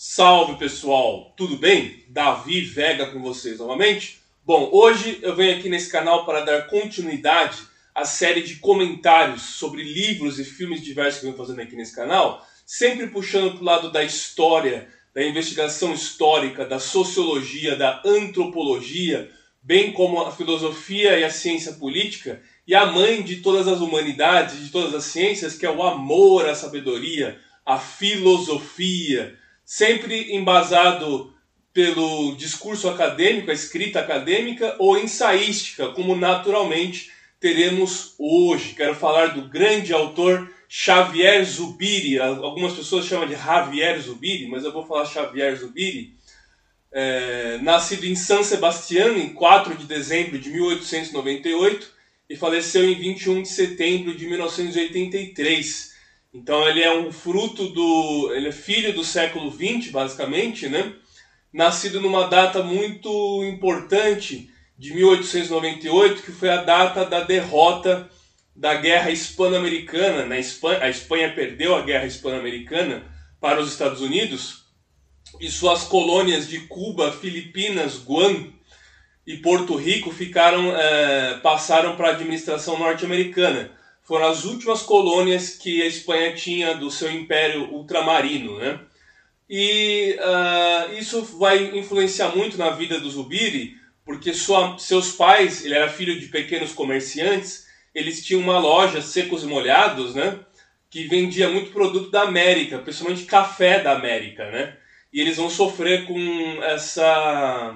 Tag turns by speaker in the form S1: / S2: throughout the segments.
S1: Salve pessoal, tudo bem? Davi Vega com vocês novamente. Bom, hoje eu venho aqui nesse canal para dar continuidade à série de comentários sobre livros e filmes diversos que eu venho fazendo aqui nesse canal, sempre puxando para o lado da história, da investigação histórica, da sociologia, da antropologia, bem como a filosofia e a ciência política, e a mãe de todas as humanidades, de todas as ciências, que é o amor à sabedoria, a filosofia, sempre embasado pelo discurso acadêmico, a escrita acadêmica ou ensaística, como naturalmente teremos hoje. Quero falar do grande autor Xavier Zubiri. Algumas pessoas chamam de Javier Zubiri, mas eu vou falar Xavier Zubiri. Nascido em San Sebastián em 4 de dezembro de 1898 e faleceu em 21 de setembro de 1983. Então ele é ele é filho do século XX, basicamente, né? Nascido numa data muito importante de 1898, que foi a data da derrota da Guerra Hispano-Americana. A Espanha perdeu a Guerra Hispano-Americana para os Estados Unidos e suas colônias de Cuba, Filipinas, Guam e Porto Rico passaram para a administração norte-americana. Foram as últimas colônias que a Espanha tinha do seu império ultramarino, né? E isso vai influenciar muito na vida do Zubiri, porque seus pais, ele era filho de pequenos comerciantes, eles tinham uma loja, Secos e Molhados, né? Que vendia muito produto da América, principalmente café da América, né? E eles vão sofrer com essa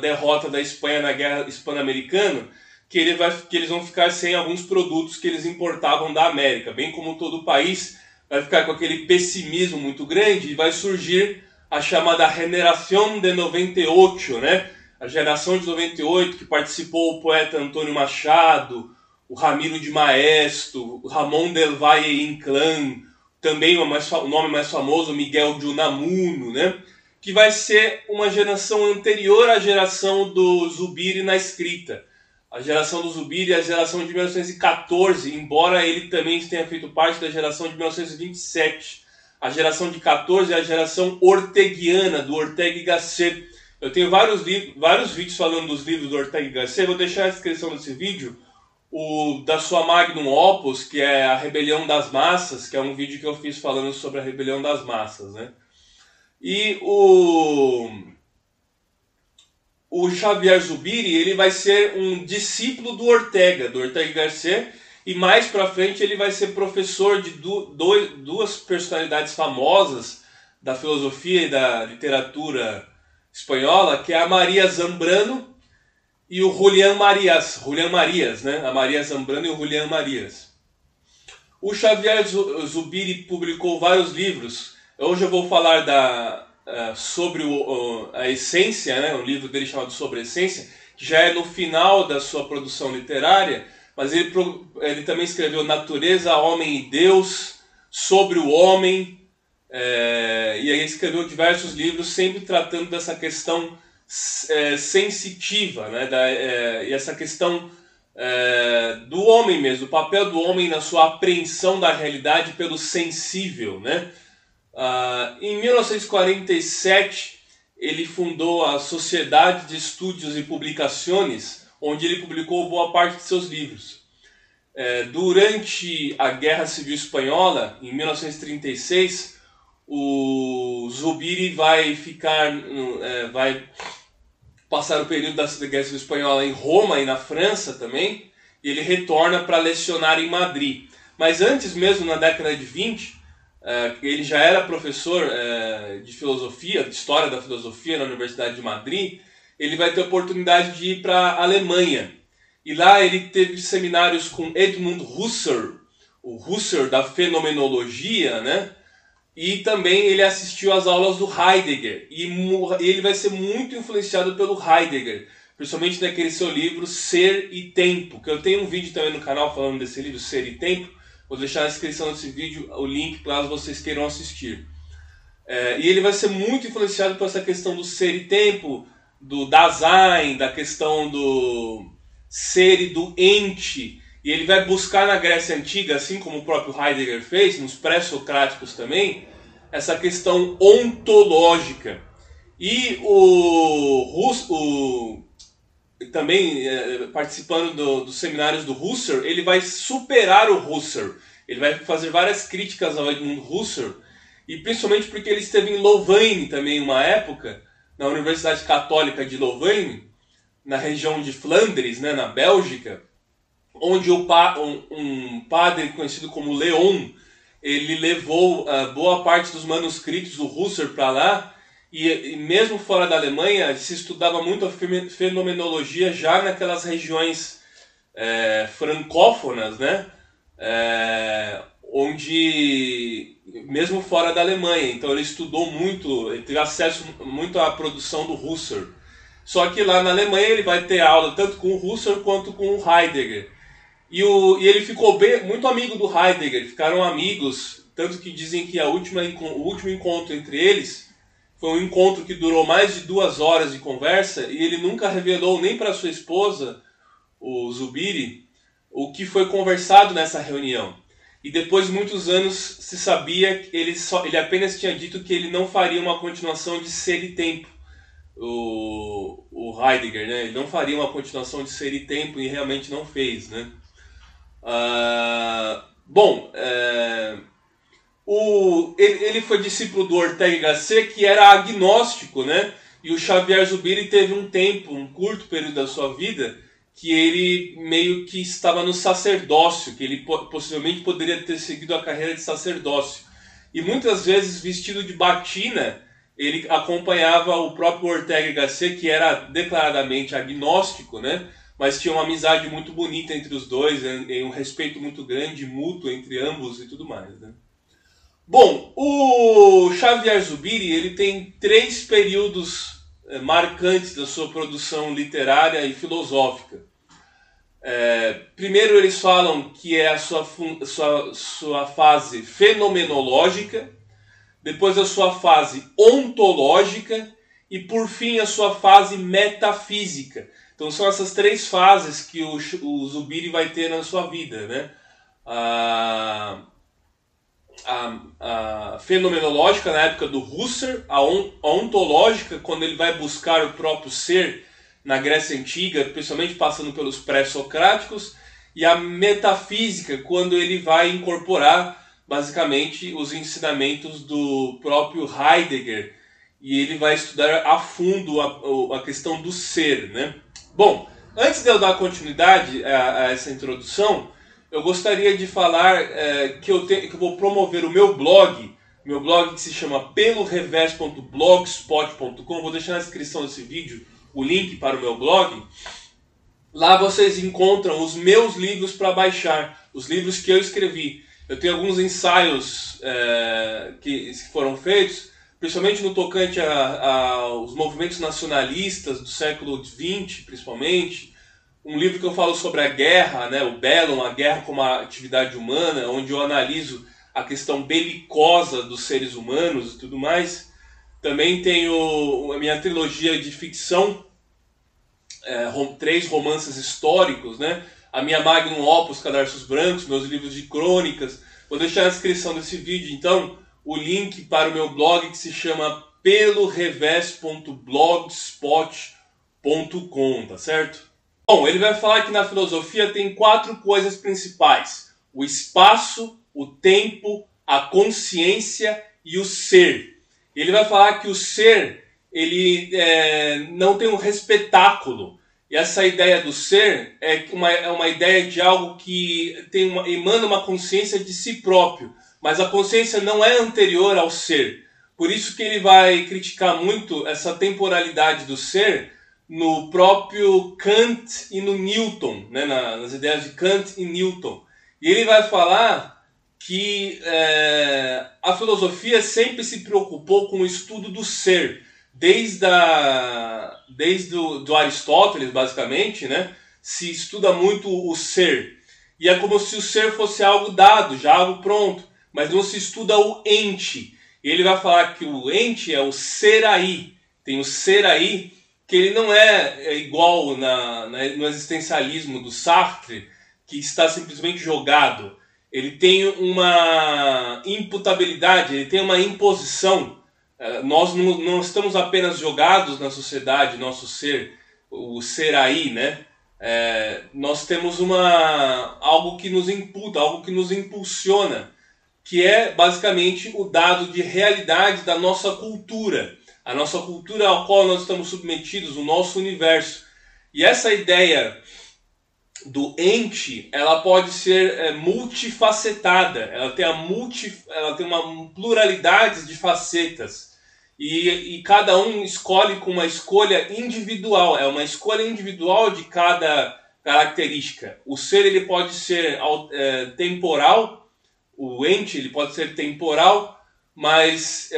S1: derrota da Espanha na Guerra Hispano-Americana, que eles vão ficar sem alguns produtos que eles importavam da América, bem como todo o país vai ficar com aquele pessimismo muito grande e vai surgir a chamada Generación de 98, né? A geração de 98, que participou o poeta Antônio Machado, o Ramiro de Maeztu, o Ramón del Valle Inclán, também o nome mais famoso, Miguel de Unamuno, né? Que vai ser uma geração anterior à geração do Zubiri na escrita. A geração do Zubiri é a geração de 1914, embora ele também tenha feito parte da geração de 1927. A geração de 14 é a geração orteguiana, do Ortega y Gasset. Eu tenho vários vídeos falando dos livros do Ortega y Gasset. Vou deixar na descrição desse vídeo o da sua Magnum Opus, que é A Rebelião das Massas, que é um vídeo que eu fiz falando sobre a Rebelião das Massas, né? E o Xavier Zubiri, ele vai ser um discípulo do Ortega y Gasset, e mais pra frente ele vai ser professor de duas personalidades famosas da filosofia e da literatura espanhola, que é a Maria Zambrano e o Julián Marías, né? A Maria Zambrano e o Julián Marías. O Xavier Zubiri publicou vários livros. Hoje eu vou falar sobre a Essência, né? Um livro dele chamado Sobre a Essência, que já é no final da sua produção literária, mas ele também escreveu Natureza, Homem e Deus, Sobre o Homem, e aí escreveu diversos livros sempre tratando dessa questão sensitiva, né? E essa questão do homem mesmo, o papel do homem na sua apreensão da realidade pelo sensível, né? Em 1947, ele fundou a Sociedade de Estudos e Publicações, onde ele publicou boa parte de seus livros. Durante a Guerra Civil Espanhola, em 1936, o Zubiri vai passar o período da Guerra Civil Espanhola em Roma e na França também, e ele retorna para lecionar em Madrid. Mas antes mesmo, na década de 20, ele já era professor de filosofia, de história da filosofia na Universidade de Madrid. Ele vai ter a oportunidade de ir para a Alemanha. E lá ele teve seminários com Edmund Husserl, o Husserl da fenomenologia, né? E também ele assistiu às aulas do Heidegger. E ele vai ser muito influenciado pelo Heidegger, principalmente naquele seu livro Ser e Tempo, que eu tenho um vídeo também no canal falando desse livro, Ser e Tempo. Vou deixar na descrição desse vídeo o link caso vocês queiram assistir. E ele vai ser muito influenciado por essa questão do ser e tempo, do Dasein, da questão do ser e do ente. E ele vai buscar na Grécia Antiga, assim como o próprio Heidegger fez, nos pré-socráticos também, essa questão ontológica. E também participando dos seminários do Husserl, ele vai superar o Husserl. Ele vai fazer várias críticas ao Edmund Husserl, e principalmente porque ele esteve em Louvain também uma época, na Universidade Católica de Louvain, na região de Flandres, né, na Bélgica, onde um padre conhecido como Leon, ele levou boa parte dos manuscritos do Husserl para lá, e mesmo fora da Alemanha se estudava muito a fenomenologia já naquelas regiões francófonas, né? Onde, mesmo fora da Alemanha, então ele estudou muito, ele teve acesso muito à produção do Husserl. Só que lá na Alemanha ele vai ter aula tanto com o Husserl quanto com o Heidegger. E ele ficou muito amigo do Heidegger, ficaram amigos, tanto que dizem que o último encontro entre eles foi um encontro que durou mais de 2 horas de conversa, e ele nunca revelou nem para sua esposa, o Zubiri, o que foi conversado nessa reunião. E depois de muitos anos se sabia que ele apenas tinha dito que ele não faria uma continuação de Ser e Tempo. O Heidegger, né? Ele não faria uma continuação de Ser e Tempo, e realmente não fez, né? Ele foi discípulo do Ortega y Gasset, que era agnóstico, né? E o Xavier Zubiri teve um curto período da sua vida, que ele meio que estava no sacerdócio, que ele possivelmente poderia ter seguido a carreira de sacerdócio. E muitas vezes, vestido de batina, ele acompanhava o próprio Ortega y Gasset, que era declaradamente agnóstico, né? Mas tinha uma amizade muito bonita entre os dois, e um respeito muito grande, mútuo entre ambos e tudo mais, né? Bom, o Xavier Zubiri, ele tem 3 períodos marcantes da sua produção literária e filosófica. Primeiro eles falam que é a sua fase fenomenológica, depois a sua fase ontológica e por fim a sua fase metafísica. Então são essas 3 fases que o Zubiri vai ter na sua vida, né? A fenomenológica na época do Husserl, a ontológica quando ele vai buscar o próprio ser na Grécia Antiga, principalmente passando pelos pré-socráticos, e a metafísica quando ele vai incorporar basicamente os ensinamentos do próprio Heidegger, e ele vai estudar a fundo a questão do ser, né? Bom, antes de eu dar continuidade a essa introdução, eu gostaria de falar que eu vou promover o meu blog que se chama pelorevés.blogspot.com. Vou deixar na descrição desse vídeo o link para o meu blog. Lá vocês encontram os meus livros para baixar, os livros que eu escrevi. Eu tenho alguns ensaios que foram feitos, principalmente no tocante aos movimentos nacionalistas do século XX, principalmente. Um livro que eu falo sobre a guerra, né, o Bellum, a guerra como a atividade humana, onde eu analiso a questão belicosa dos seres humanos e tudo mais. Também tenho a minha trilogia de ficção, 3 romances históricos, né? A minha magnum opus, Cadarços Brancos, meus livros de crônicas. Vou deixar na descrição desse vídeo, então, o link para o meu blog que se chama pelorevés.blogspot.com, tá certo? Bom, ele vai falar que na filosofia tem 4 coisas principais: o espaço, o tempo, a consciência e o ser. Ele vai falar que o ser, ele não tem um receptáculo. E essa ideia do ser é uma ideia de algo que emana uma consciência de si próprio. Mas a consciência não é anterior ao ser. Por isso que ele vai criticar muito essa temporalidade do ser no próprio Kant e no Newton, né, nas ideias de Kant e Newton. E ele vai falar que a filosofia sempre se preocupou com o estudo do ser, desde do Aristóteles, basicamente, né, se estuda muito o ser. E é como se o ser fosse algo dado, já algo pronto, mas não se estuda o ente. E ele vai falar que o ente é o ser aí. Tem o ser aí, que ele não é igual no existencialismo do Sartre, que está simplesmente jogado. ele tem uma imputabilidade, ele tem uma imposição. Nós não estamos apenas jogados na sociedade, nosso ser, o ser aí, né? Nós temos algo que nos imputa, algo que nos impulsiona, que é basicamente o dado de realidade da nossa cultura, a nossa cultura ao qual nós estamos submetidos, o nosso universo. E essa ideia do ente, ela pode ser multifacetada, ela tem uma pluralidade de facetas, e cada um escolhe com uma escolha individual, é uma escolha individual de cada característica. O ser ele pode ser temporal, o ente ele pode ser temporal, mas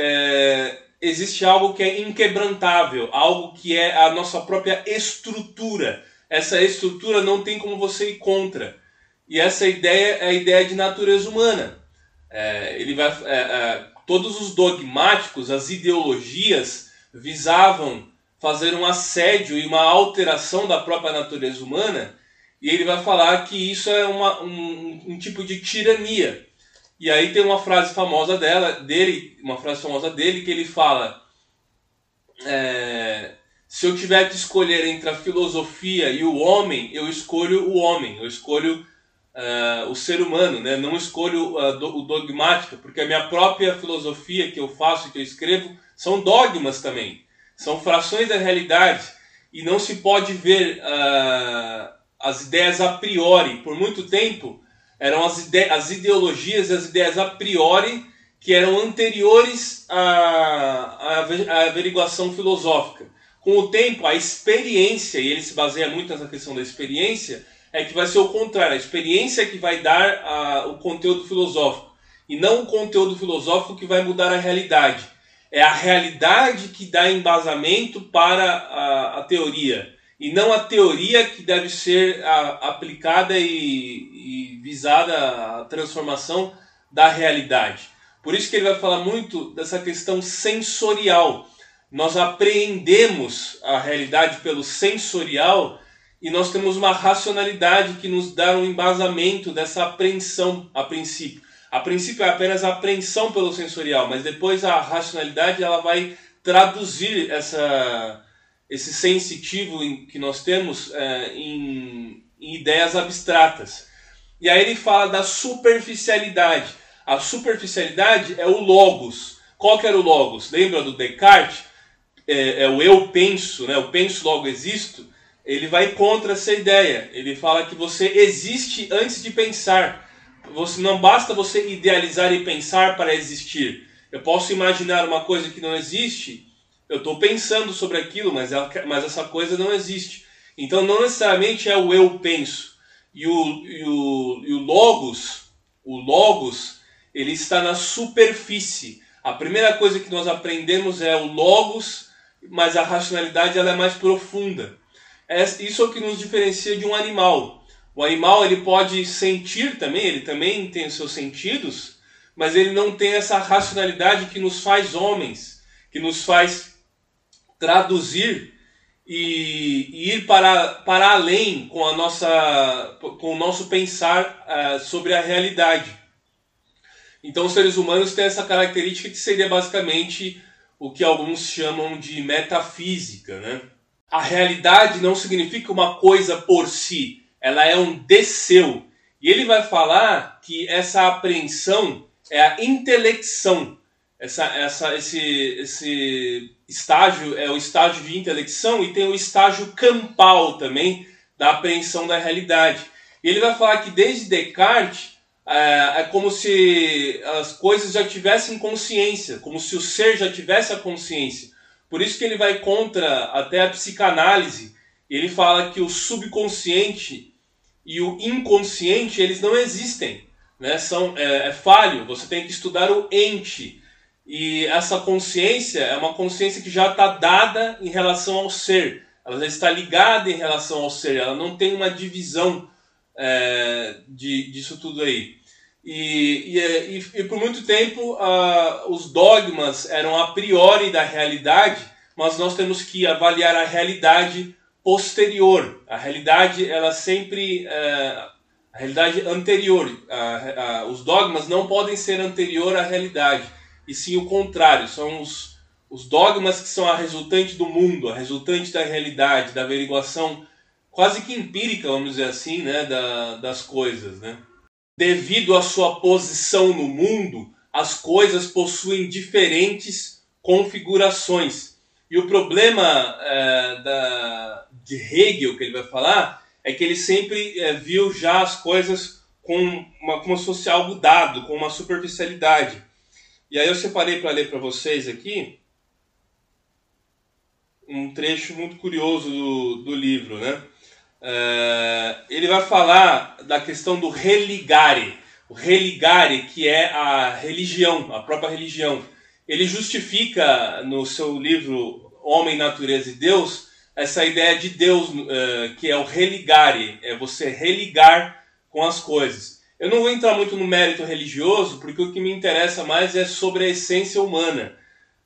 S1: existe algo que é inquebrantável, algo que é a nossa própria estrutura. Essa estrutura não tem como você ir contra. E essa ideia é a ideia de natureza humana. Todos os dogmáticos, as ideologias, visavam fazer um assédio e uma alteração da própria natureza humana, e ele vai falar que isso é um tipo de tirania. E aí tem uma frase famosa dele, que ele fala: se eu tiver que escolher entre a filosofia e o homem, eu escolho o homem, eu escolho o ser humano, né? Não escolho o dogmática, porque a minha própria filosofia que eu faço e que eu escrevo são dogmas também, são frações da realidade, e não se pode ver as ideias a priori. Por muito tempo eram as ideologias e as ideias a priori que eram anteriores à averiguação filosófica. Com o tempo, a experiência, e ele se baseia muito nessa questão da experiência, é que vai ser o contrário. A experiência é que vai dar o conteúdo filosófico, e não o conteúdo filosófico que vai mudar a realidade. É a realidade que dá embasamento para a teoria, e não a teoria que deve ser aplicada e visada a transformação da realidade. Por isso que ele vai falar muito dessa questão sensorial. Nós apreendemos a realidade pelo sensorial, e nós temos uma racionalidade que nos dá um embasamento dessa apreensão a princípio. A princípio é apenas a apreensão pelo sensorial, mas depois a racionalidade ela vai traduzir esse sensitivo que nós temos em ideias abstratas. E aí ele fala da superficialidade. A superficialidade é o logos. Qual que era o logos? Lembra do Descartes? O eu penso, né? O penso logo existo. Ele vai contra essa ideia. Ele fala que você existe antes de pensar. Não basta você idealizar e pensar para existir. Eu posso imaginar uma coisa que não existe, eu estou pensando sobre aquilo, mas essa coisa não existe. Então não necessariamente é o eu penso. E o logos, ele está na superfície. A primeira coisa que nós aprendemos é o logos, mas a racionalidade ela é mais profunda. Isso é o que nos diferencia de um animal. O animal ele pode sentir também, ele também tem os seus sentidos, mas ele não tem essa racionalidade que nos faz homens, que nos faz traduzir e ir para além com o nosso pensar sobre a realidade. Então os seres humanos têm essa característica que seria basicamente o que alguns chamam de metafísica, né? A realidade não significa uma coisa por si, ela é um desceu. E ele vai falar que essa apreensão é a intelecção. Esse estágio é o estágio de intelecção, e tem o estágio campal também da apreensão da realidade. E ele vai falar que desde Descartes é como se as coisas já tivessem consciência, como se o ser já tivesse a consciência. Por isso que ele vai contra até a psicanálise. Ele fala que o subconsciente e o inconsciente eles não existem, né? É falho, você tem que estudar o ente. E essa consciência é uma consciência que já está dada em relação ao ser. Ela já está ligada em relação ao ser. Ela não tem uma divisão disso tudo aí. E por muito tempo os dogmas eram a priori da realidade, mas nós temos que avaliar a realidade posterior. A realidade, ela sempre... a A realidade anterior. Os dogmas não podem ser anterior à realidade, e sim o contrário. São os dogmas que são a resultante do mundo, a resultante da realidade, da averiguação quase que empírica, vamos dizer assim, né, das coisas, né? Devido à sua posição no mundo, as coisas possuem diferentes configurações. E o problema de Hegel, que ele vai falar, é que ele sempre viu já as coisas como se fosse algo dado, com uma superficialidade. E aí eu separei para ler para vocês aqui um trecho muito curioso do livro, né? Ele vai falar da questão do religare. O religare, que é a religião, a própria religião. Ele justifica no seu livro Homem, Natureza e Deus essa ideia de Deus, que é o religare, é você religar com as coisas. Eu não vou entrar muito no mérito religioso, porque o que me interessa mais é sobre a essência humana.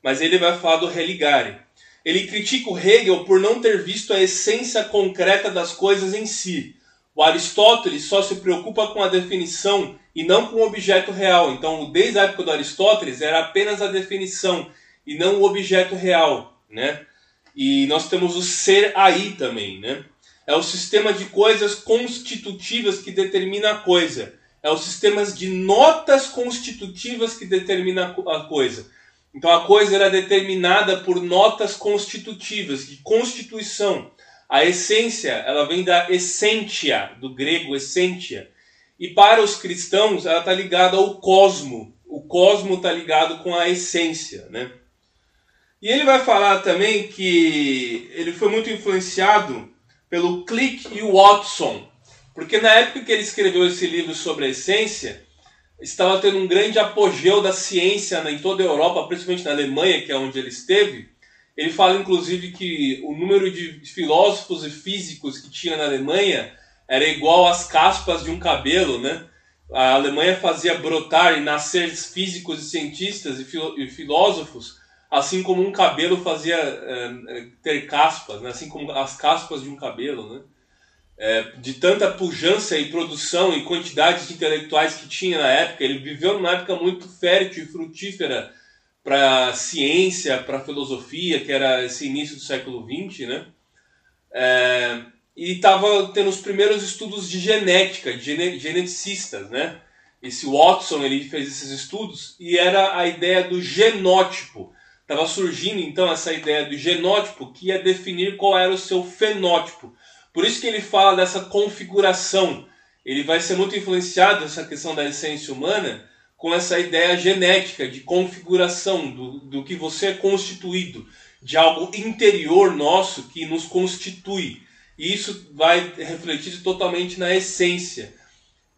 S1: Mas ele vai falar do religare. Ele critica o Hegel por não ter visto a essência concreta das coisas em si. O Aristóteles só se preocupa com a definição e não com o objeto real. Então, desde a época do Aristóteles, era apenas a definição e não o objeto real, né? E nós temos o ser aí também, né? É o sistema de coisas constitutivas que determina a coisa. É o sistema de notas constitutivas que determina a coisa. Então a coisa era determinada por notas constitutivas, de constituição. A essência, ela vem da essentia, do grego essentia. E para os cristãos, ela está ligada ao cosmo. O cosmo está ligado com a essência, né? E ele vai falar também que ele foi muito influenciado pelo Crick e o Watson. Porque na época que ele escreveu esse livro sobre a essência, estava tendo um grande apogeu da ciência em toda a Europa, principalmente na Alemanha, que é onde ele esteve. Ele fala, inclusive, que o número de filósofos e físicos que tinha na Alemanha era igual às caspas de um cabelo, né? A Alemanha fazia brotar e nascer físicos e cientistas e filósofos, assim como um cabelo fazia ter caspas, né? Assim como as caspas de um cabelo, né? De tanta pujança e produção e quantidade de intelectuais que tinha na época. Ele viveu numa época muito fértil e frutífera para ciência, para filosofia, que era esse início do século XX, né? E estava tendo os primeiros estudos de genética, de geneticistas, né? Esse Watson, ele fez esses estudos e era a ideia do genótipo. Estava surgindo então essa ideia do genótipo, que ia definir qual era o seu fenótipo. Por isso que ele fala dessa configuração. Ele vai ser muito influenciado, essa questão da essência humana, com essa ideia genética, de configuração, do que você é constituído, de algo interior nosso que nos constitui. E isso vai refletir totalmente na essência.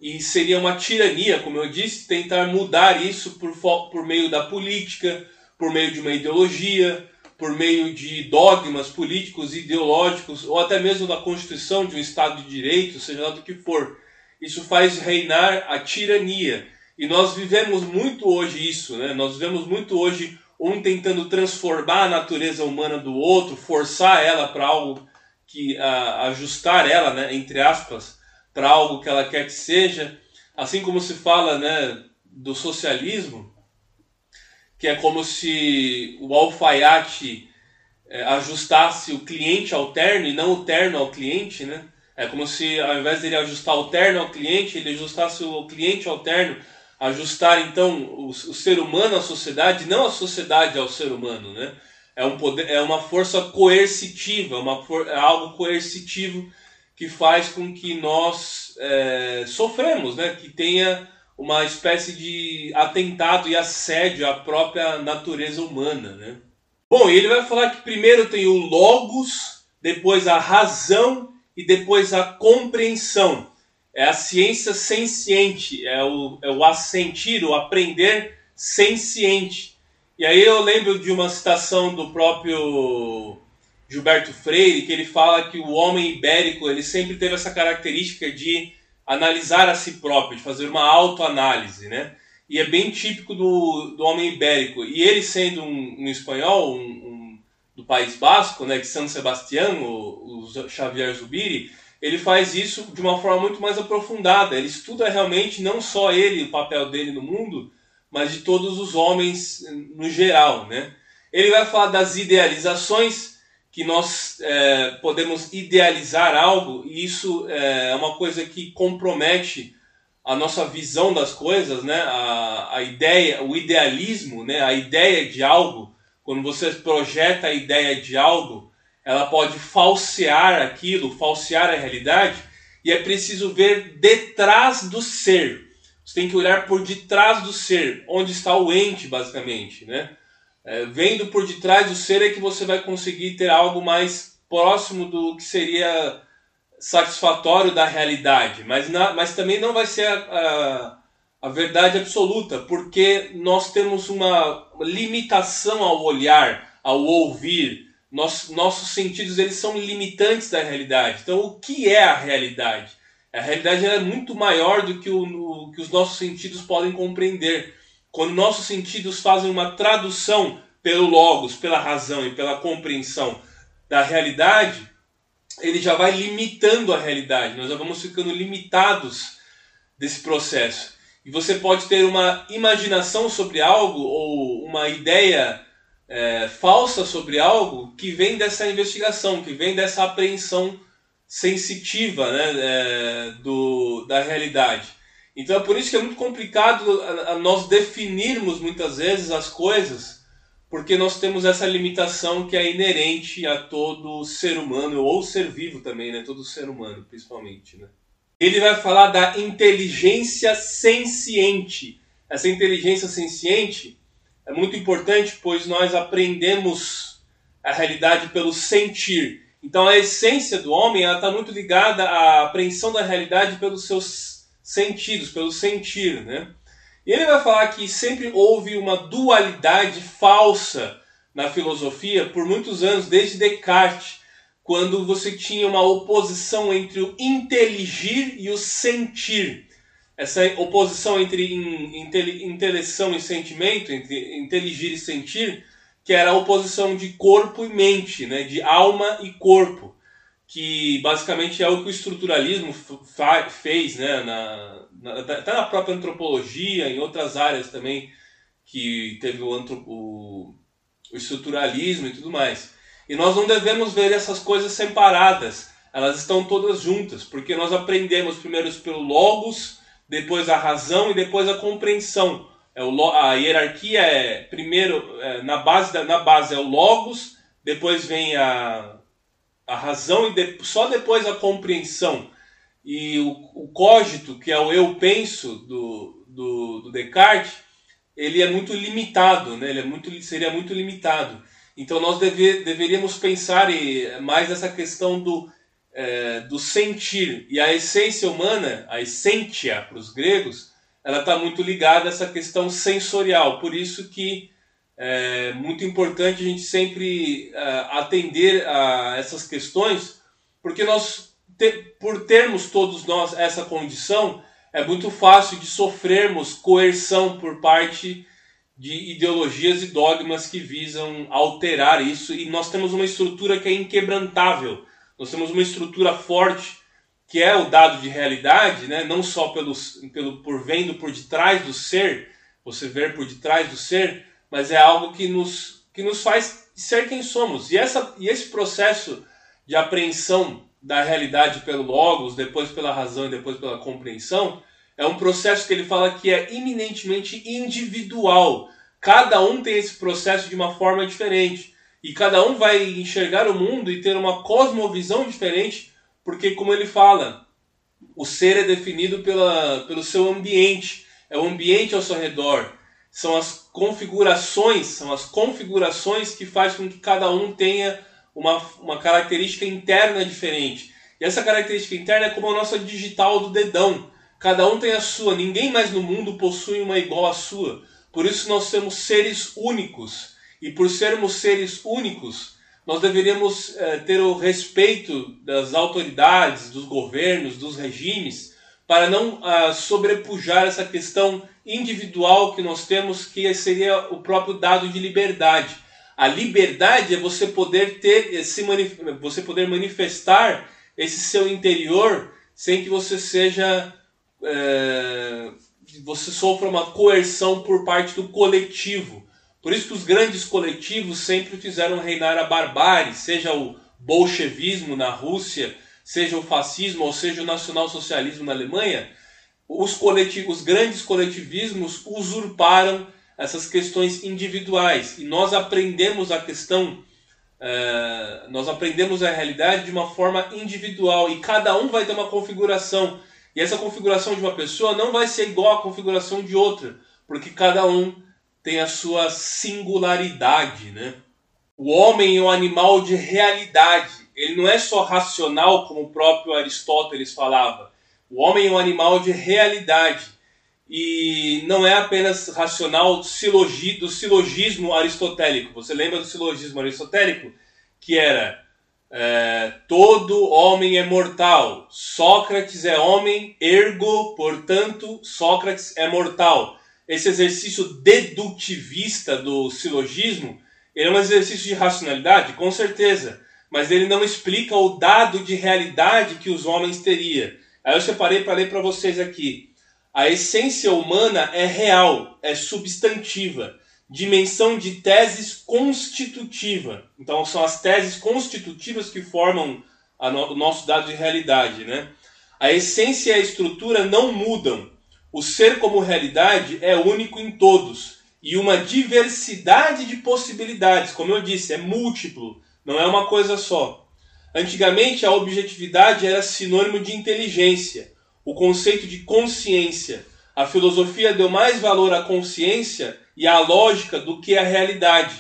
S1: E seria uma tirania, como eu disse, tentar mudar isso por meio da política, por meio de uma ideologia, por meio de dogmas políticos e ideológicos, ou até mesmo da Constituição de um Estado de Direito, seja lá do que for. Isso faz reinar a tirania. E nós vivemos muito hoje isso, né? Nós vivemos muito hoje um tentando transformar a natureza humana do outro, forçar ela para algo que... ajustar ela, né, entre aspas, para algo que ela quer que seja. Assim como se fala, né, do socialismo, que é como se o alfaiate ajustasse o cliente ao terno e não o terno ao cliente, né? É como se, ao invés dele ajustar o terno ao cliente, ele ajustasse o cliente ao terno, ajustar então o ser humano à sociedade, não a sociedade ao ser humano, né? É uma força coercitiva, é algo coercitivo que faz com que nós sofremos, né? Que tenha uma espécie de atentado e assédio à própria natureza humana, né? Bom, e ele vai falar que primeiro tem o logos, depois a razão e depois a compreensão. É a ciência senciente, é o assentir, o aprender senciente. E aí eu lembro de uma citação do próprio Gilberto Freire, que ele fala que o homem ibérico ele sempre teve essa característica de analisar a si próprio, de fazer uma autoanálise, né? E é bem típico do homem ibérico. E ele sendo um espanhol, do País Basco, né, de San Sebastián, o Xavier Zubiri, ele faz isso de uma forma muito mais aprofundada. Ele estuda realmente não só ele, o papel dele no mundo, mas de todos os homens no geral, né? Ele vai falar das idealizações, que nós podemos idealizar algo, e isso é uma coisa que compromete a nossa visão das coisas, né? A ideia, o idealismo, né? A ideia de algo, quando você projeta a ideia de algo, ela pode falsear aquilo, falsear a realidade, e é preciso ver detrás do ser. Você tem que olhar por detrás do ser, onde está o ente, basicamente, né? Vendo por detrás do ser é que você vai conseguir ter algo mais próximo do que seria satisfatório da realidade, mas também não vai ser a verdade absoluta, porque nós temos uma limitação ao olhar, ao ouvir. Nossos sentidos, eles são limitantes da realidade. Então, o que é a realidade? A realidade é muito maior do que que os nossos sentidos podem compreender. Quando nossos sentidos fazem uma tradução pelo logos, pela razão e pela compreensão da realidade, ele já vai limitando a realidade. Nós já vamos ficando limitados desse processo. E você pode ter uma imaginação sobre algo ou uma ideia falsa sobre algo que vem dessa investigação, que vem dessa apreensão sensitiva, né, da realidade. Então é por isso que é muito complicado nós definirmos muitas vezes as coisas, porque nós temos essa limitação que é inerente a todo ser humano, ou ser vivo também, né, todo ser humano principalmente, né. Ele vai falar da inteligência senciente. Essa inteligência senciente é muito importante, pois nós aprendemos a realidade pelo sentir. Então a essência do homem está muito ligada à apreensão da realidade pelos seus sentidos, pelo sentir, né? E ele vai falar que sempre houve uma dualidade falsa na filosofia por muitos anos, desde Descartes, quando você tinha uma oposição entre o inteligir e o sentir. Essa oposição entre inteleção e sentimento, entre inteligir e sentir, que era a oposição de corpo e mente, né? De alma e corpo, que basicamente é o que o estruturalismo fez, né? Até na própria antropologia, em outras áreas também, que teve o estruturalismo e tudo mais. E nós não devemos ver essas coisas separadas, elas estão todas juntas, porque nós aprendemos primeiro pelo logos, depois a razão e depois a compreensão. A hierarquia primeiro, na base é o logos, depois vem a razão e só depois a compreensão. E o cogito, que é o eu penso do Descartes, ele é muito limitado, né? Seria muito limitado. Então nós deveríamos pensar mais nessa questão do sentir. E a essência humana, a essentia para os gregos, ela está muito ligada a essa questão sensorial. Por isso que é muito importante a gente sempre atender a essas questões, porque por termos todos nós essa condição, é muito fácil de sofrermos coerção por parte de ideologias e dogmas que visam alterar isso, e nós temos uma estrutura que é inquebrantável, nós temos uma estrutura forte, que é o dado de realidade, né? Não só por vendo por detrás do ser, você ver por detrás do ser, mas é algo que nos faz ser quem somos. E esse processo de apreensão da realidade pelo logos, depois pela razão e depois pela compreensão, é um processo que ele fala que é eminentemente individual. Cada um tem esse processo de uma forma diferente. E cada um vai enxergar o mundo e ter uma cosmovisão diferente, porque, como ele fala, o ser é definido pelo seu ambiente. É o ambiente ao seu redor. São as configurações que fazem com que cada um tenha uma característica interna diferente. E essa característica interna é como a nossa digital do dedão. Cada um tem a sua, ninguém mais no mundo possui uma igual à sua. Por isso nós somos seres únicos. E por sermos seres únicos, nós deveríamos ter o respeito das autoridades, dos governos, dos regimes, para não sobrepujar essa questão individual que nós temos, que seria o próprio dado de liberdade. A liberdade é você poder manifestar esse seu interior sem que você seja... você sofra uma coerção por parte do coletivo. Por isso que os grandes coletivos sempre fizeram reinar a barbárie, seja o bolchevismo na Rússia, seja o fascismo ou seja o nacionalsocialismo na Alemanha. Os grandes coletivismos usurparam essas questões individuais e nós aprendemos a questão, nós aprendemos a realidade de uma forma individual e cada um vai ter uma configuração. E essa configuração de uma pessoa não vai ser igual à configuração de outra, porque cada um tem a sua singularidade, né? O homem é um animal de realidade. Ele não é só racional, como o próprio Aristóteles falava. O homem é um animal de realidade. E não é apenas racional do silogismo aristotélico. Você lembra do silogismo aristotélico? Que era... todo homem é mortal. Sócrates é homem, ergo, portanto, Sócrates é mortal. Esse exercício dedutivista do silogismo, ele é um exercício de racionalidade, com certeza, mas ele não explica o dado de realidade que os homens teriam. Aí eu separei para ler para vocês aqui. A essência humana é real, é substantiva. Dimensão de teses constitutiva. Então são as teses constitutivas que formam o nosso dado de realidade, né? A essência e a estrutura não mudam. O ser como realidade é único em todos. E uma diversidade de possibilidades, como eu disse, é múltiplo, não é uma coisa só. Antigamente a objetividade era sinônimo de inteligência. O conceito de consciência. A filosofia deu mais valor à consciência e à lógica do que à realidade.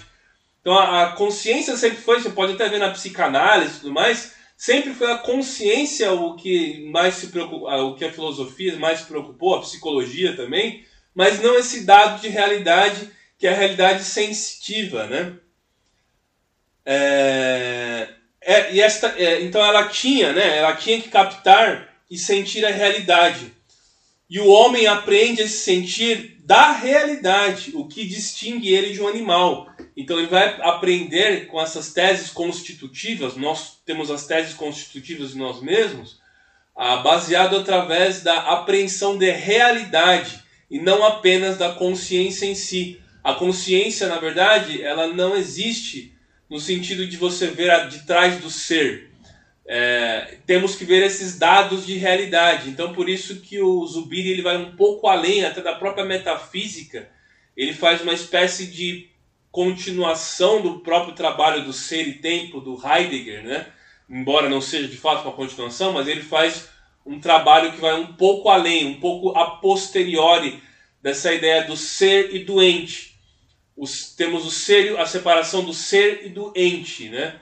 S1: Então a consciência sempre foi, você pode até ver na psicanálise e tudo mais, sempre foi a consciência o que mais se preocupa, o que a filosofia mais se preocupou, a psicologia também, mas não esse dado de realidade, que é a realidade sensitiva, né? Então ela tinha que captar e sentir a realidade. E o homem aprende a se sentir da realidade, o que distingue ele de um animal. Então ele vai aprender com essas teses constitutivas, nós temos as teses constitutivas de nós mesmos, baseado através da apreensão de realidade e não apenas da consciência em si. A consciência, na verdade, ela não existe no sentido de você ver de trás do ser. Temos que ver esses dados de realidade. Então por isso que o Zubiri ele vai um pouco além até da própria metafísica. Ele faz uma espécie de continuação do próprio trabalho do Ser e Tempo do Heidegger, né? Embora não seja de fato uma continuação, mas ele faz um trabalho que vai um pouco além, um pouco a posteriori dessa ideia do ser e do ente. Temos o ser, a separação do ser e do ente, né?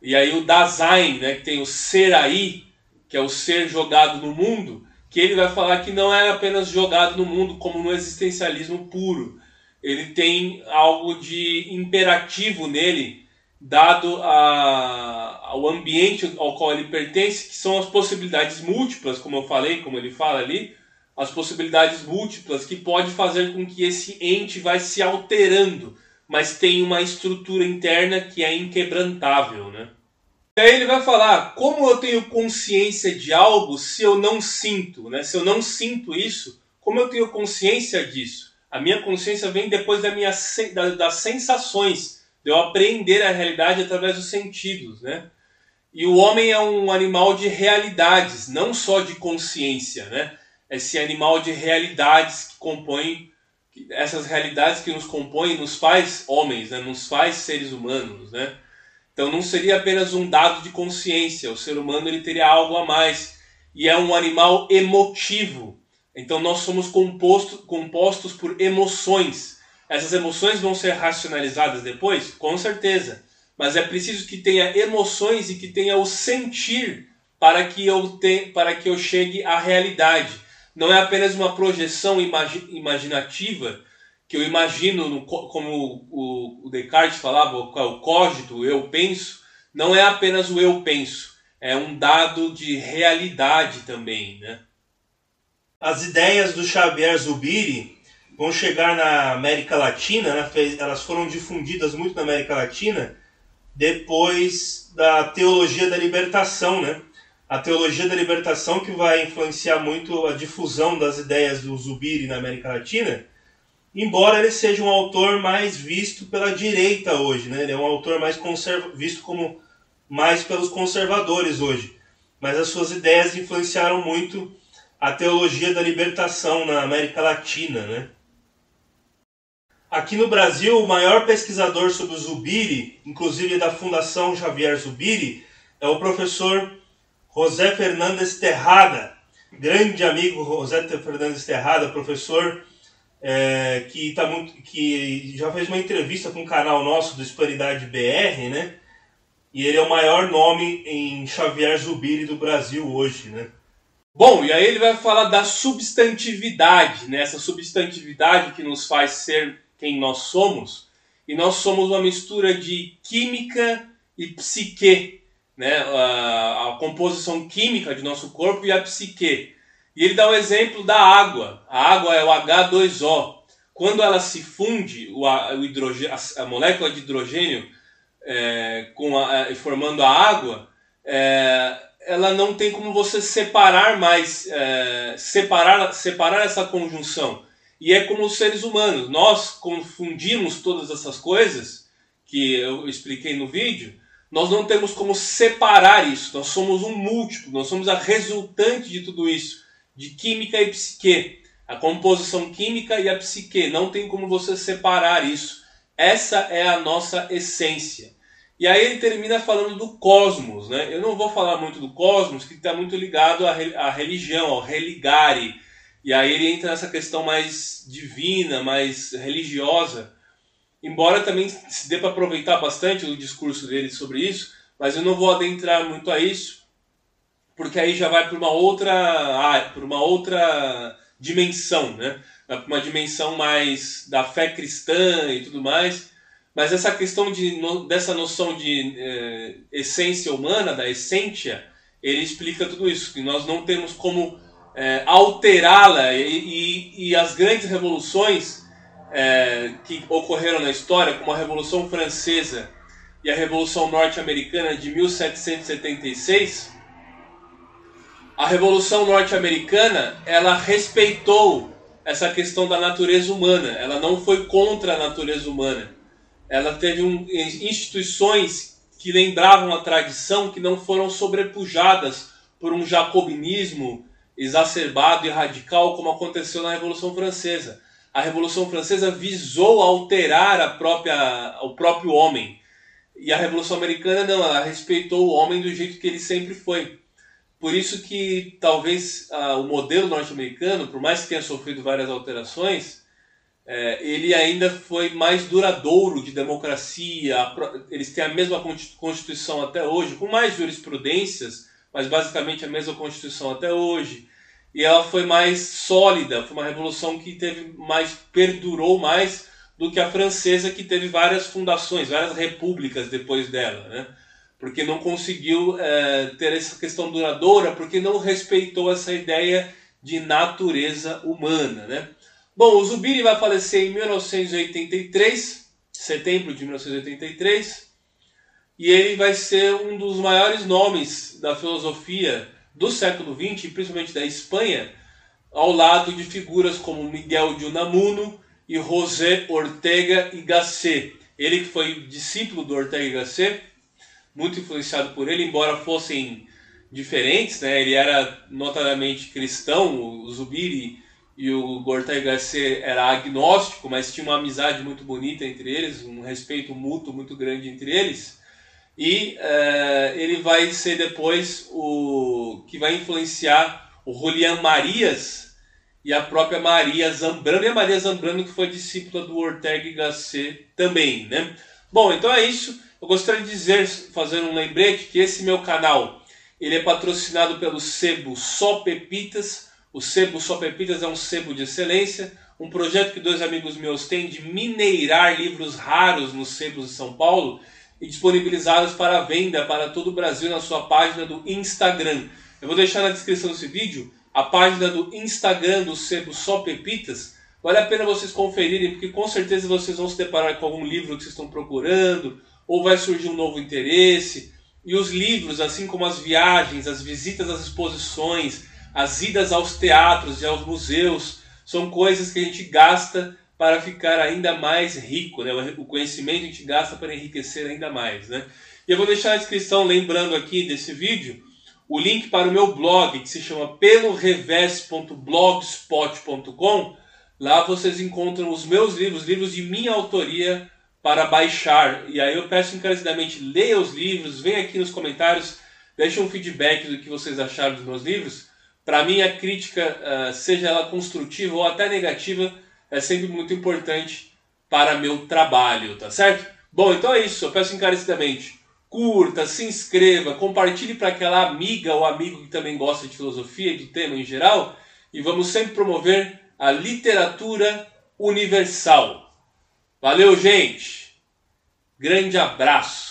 S1: E aí o Dasein, né, que tem o ser aí, que é o ser jogado no mundo, que ele vai falar que não é apenas jogado no mundo como no existencialismo puro. Ele tem algo de imperativo nele, dado ao ambiente ao qual ele pertence, que são as possibilidades múltiplas, como eu falei, como ele fala ali, as possibilidades múltiplas que pode fazer com que esse ente vai se alterando, mas tem uma estrutura interna que é inquebrantável, né? E aí ele vai falar, como eu tenho consciência de algo se eu não sinto, né? Se eu não sinto isso, como eu tenho consciência disso? A minha consciência vem depois das sensações, de eu aprender a realidade através dos sentidos, né? E o homem é um animal de realidades, não só de consciência, né? Esse animal de realidades que compõe, essas realidades que nos compõem, nos faz homens, né? Nos faz seres humanos, né? Então não seria apenas um dado de consciência, o ser humano ele teria algo a mais. E é um animal emotivo. Então nós somos compostos por emoções. Essas emoções vão ser racionalizadas depois? Com certeza. Mas é preciso que tenha emoções e que tenha o sentir para que eu chegue à realidade. Não é apenas uma projeção imaginativa que eu imagino, como o Descartes falava, o cogito, o eu penso. Não é apenas o eu penso. É um dado de realidade também, né?
S2: As ideias do Xavier Zubiri vão chegar na América Latina, né? Elas foram difundidas muito na América Latina depois da teologia da libertação, né? a teologia da libertação, que vai influenciar muito a difusão das ideias do Zubiri na América Latina, embora ele seja um autor mais visto pela direita hoje, né? Ele é um autor mais visto como mais pelos conservadores hoje. Mas as suas ideias influenciaram muito a teologia da libertação na América Latina, né? Aqui no Brasil, o maior pesquisador sobre o Zubiri, inclusive da Fundação Xavier Zubiri, é o professor José Fernandes Terrada. Grande amigo José Fernandes Terrada, professor que já fez uma entrevista com um canal nosso do Hispanidade BR, né? E ele é o maior nome em Xavier Zubiri do Brasil hoje, né?
S1: Bom, e aí ele vai falar da substantividade, né? Essa substantividade que nos faz ser quem nós somos. E nós somos uma mistura de química e psique, né? A composição química de nosso corpo e a psique. E ele dá o exemplo da água. A água é o H2O. Quando ela se funde, a molécula de hidrogênio formando a água, ela não tem como você separar mais, separar essa conjunção. E é como os seres humanos. Nós confundimos todas essas coisas que eu expliquei no vídeo. Nós não temos como separar isso. Nós somos um múltiplo. Nós somos a resultante de tudo isso. De química e psique. A composição química e a psique. Não tem como você separar isso. Essa é a nossa essência. E aí ele termina falando do cosmos, né? Eu não vou falar muito do cosmos, que está muito ligado à religião, ao religare. E aí ele entra nessa questão mais divina, mais religiosa. Embora também se dê para aproveitar bastante o discurso dele sobre isso, mas eu não vou adentrar muito a isso, porque aí já vai para uma outra dimensão, né? Vai para uma dimensão mais da fé cristã e tudo mais. Mas essa questão dessa noção de essência humana, da essência, ele explica tudo isso, que nós não temos como alterá-la, e as grandes revoluções que ocorreram na história, como a Revolução Francesa e a Revolução Norte-Americana de 1776, a Revolução Norte-Americana, ela respeitou essa questão da natureza humana, ela não foi contra a natureza humana. Ela teve instituições que lembravam a tradição, que não foram sobrepujadas por um jacobinismo exacerbado e radical, como aconteceu na Revolução Francesa. A Revolução Francesa visou alterar o próprio homem. E a Revolução Americana não, ela respeitou o homem do jeito que ele sempre foi. Por isso que talvez o modelo norte-americano, por mais que tenha sofrido várias alterações, ele ainda foi mais duradouro de democracia. Eles têm a mesma Constituição até hoje, com mais jurisprudências, mas basicamente a mesma Constituição até hoje. E ela foi mais sólida, foi uma revolução que perdurou mais do que a francesa, que teve várias fundações, várias repúblicas depois dela, né? Porque não conseguiu ter essa questão duradoura, porque não respeitou essa ideia de natureza humana, né? Bom, o Zubiri vai falecer em 1983, setembro de 1983, e ele vai ser um dos maiores nomes da filosofia do século XX, principalmente da Espanha, ao lado de figuras como Miguel de Unamuno e José Ortega y Gasset. Ele que foi discípulo do Ortega y Gasset, muito influenciado por ele, embora fossem diferentes, né? Ele era notadamente cristão, o Zubiri, e o Ortega y Gasset era agnóstico, mas tinha uma amizade muito bonita entre eles, um respeito mútuo muito grande entre eles. E ele vai ser depois o que vai influenciar o Julián Marías e a própria Maria Zambrano, e a Maria Zambrano que foi discípula do Ortega y Gasset também, né? Bom, então é isso. Eu gostaria de dizer, fazer um lembrete, que esse meu canal ele é patrocinado pelo sebo Só Pepitas. O sebo Só Pepitas é um sebo de excelência, um projeto que 2 amigos meus têm de mineirar livros raros nos sebos de São Paulo e disponibilizados para venda para todo o Brasil na sua página do Instagram. Eu vou deixar na descrição desse vídeo a página do Instagram do sebo Só Pepitas. Vale a pena vocês conferirem, porque com certeza vocês vão se deparar com algum livro que vocês estão procurando, ou vai surgir um novo interesse. E os livros, assim como as viagens, as visitas às exposições, as idas aos teatros e aos museus, são coisas que a gente gasta para ficar ainda mais rico, né? O conhecimento a gente gasta para enriquecer ainda mais, né? E eu vou deixar na descrição, lembrando aqui desse vídeo, o link para o meu blog, que se chama pelorevés.blogspot.com. Lá vocês encontram os meus livros de minha autoria para baixar. E aí eu peço encarecidamente, leia os livros, venha aqui nos comentários, deixe um feedback do que vocês acharam dos meus livros. Para mim a crítica, seja ela construtiva ou até negativa, é sempre muito importante para meu trabalho, tá certo? Bom, então é isso, eu peço encarecidamente, curta, se inscreva, compartilhe para aquela amiga ou amigo que também gosta de filosofia e do tema em geral, e vamos sempre promover a literatura universal. Valeu, gente! Grande abraço!